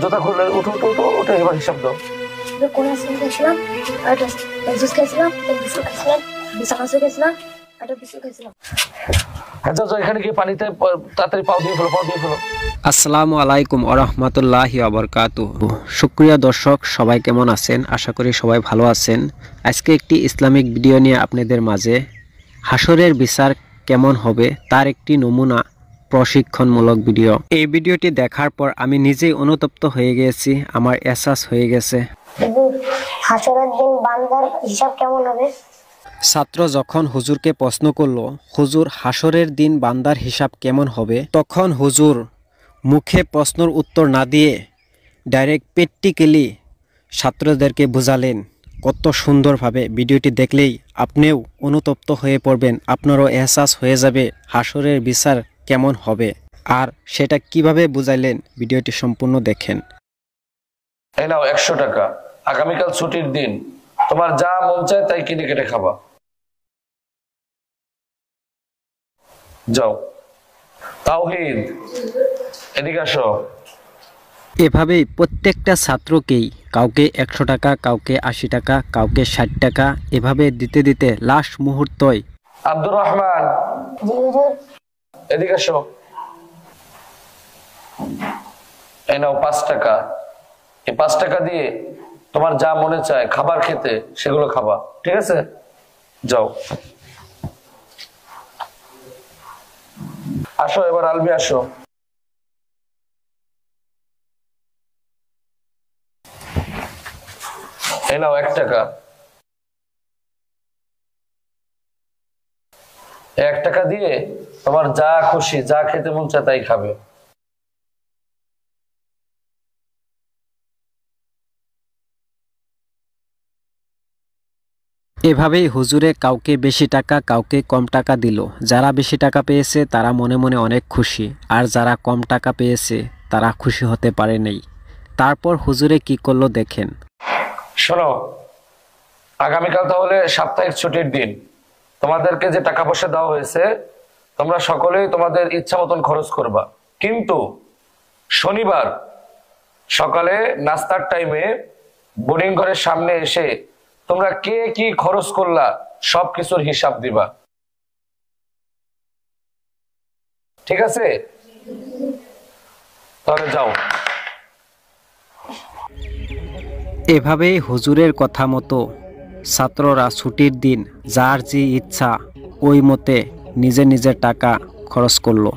জুতা খুললে উঠো উঠো উঠো ওটা এবার হিসাব দাও। কোন আইসক্রিম খেয়েছিলাম, আর জুস খেয়েছিলাম, বিস্কুট খেয়েছিলাম, বিস্কুট খেয়েছিলাম, আর বিস্কুট খেয়েছিলাম। হ্যাঁ যাও এখানে গিয়ে পানিতে তাড়াতাড়ি পাও দিয়ে ফেলো, পাও দিয়ে ফেলো। আসসালামু আলাইকুম ওয়া রাহমাতুল্লাহি ওয়া বারাকাতুহু। সুপ্রিয় দর্শক, সবাই কেমন আছেন? আশা করি সবাই ভালো আছেন। আজকে একটি ইসলামিক ভিডিও নিয়ে আপনাদের মাঝে হাসরের বিচার কেমন হবে তার একটি নমুনা প্রশিক্ষণমূলক ভিডিও। এই ভিডিওটি দেখার পর আমি নিজেই অনুতপ্ত হয়ে গেছি, আমার এহসাস হয়ে গেছে। হাসরের দিন বান্দার হিসাব কেমন হবে? ছাত্র যখন হুজুরকে প্রশ্ন করল, হুজুর হাসরের দিন বান্দার হিসাব কেমন হবে, তখন হুজুর মুখে প্রশ্নের উত্তর না দিয়ে ডাইরেক্ট প্র্যাকটিক্যালি ছাত্রদেরকে বোঝালেন। কত সুন্দরভাবে ভিডিওটি দেখলেই আপনিও অনুতপ্ত হয়ে পড়বেন, আপনারও এহসাস হয়ে যাবে হাসরের বিচার কেমন হবে। আর সেটা কিভাবে বুঝাইলেন ভিডিওটি সম্পূর্ণ দেখেন। এই নাও 100 টাকা, আগামীকাল ছুটির দিন, তোমার যা মন চায় তাই কিনে কেটে খাবা। যাও। তাওহীদ এদিকে আসো। এভাবেই প্রত্যেকটা ছাত্রকেই কাউকে 100 টাকা, কাউকে 80 টাকা, কাউকে 60 টাকা এভাবে দিতে দিতে লাস্ট মুহূর্তই আব্দুর রহমান এদিকে আসো। এই নাও 5 টাকা, এই 5 টাকা দিয়ে তোমার যা মনে চায় খাবার খেতে সেগুলো খাবা, ঠিক আছে? যাও। আসো এবার আলবি আসো। এই নাও 1 টাকা, 1 টাকা দিয়ে তোমার যা খুশি যা খেতে মন চায় তাই খাবে। এভাবেই হুজুরে কাউকে বেশি টাকা, কাউকে কম টাকা দিল। যারা বেশি টাকা পেয়েছে তারা মনে মনে অনেক খুশি, আর যারা কম টাকা পেয়েছে তারা খুশি হতে পারে নাই। তারপর হুজুরে কি করলো দেখেন। শোনো, আগামীকাল তাহলে সাপ্তাহিক ছুটির দিন, তোমাদেরকে যে টাকা পয়সা দেওয়া হয়েছে তোমরা সকলেই তোমাদের ইচ্ছা মতন খরচ করবা, কিন্তু শনিবার সকালে নাস্তার টাইমে বোর্ডিং ঘরের সামনে এসে তোমরা কে কি খরচ করলা সবকিছুর হিসাব দিবা, ঠিক আছে? তাহলে যাও। এভাবেই হুজুরের কথা মতো ছাত্ররা ছুটির দিন যার যে ইচ্ছা ওই মতে নিজের টাকা খরচ করলো।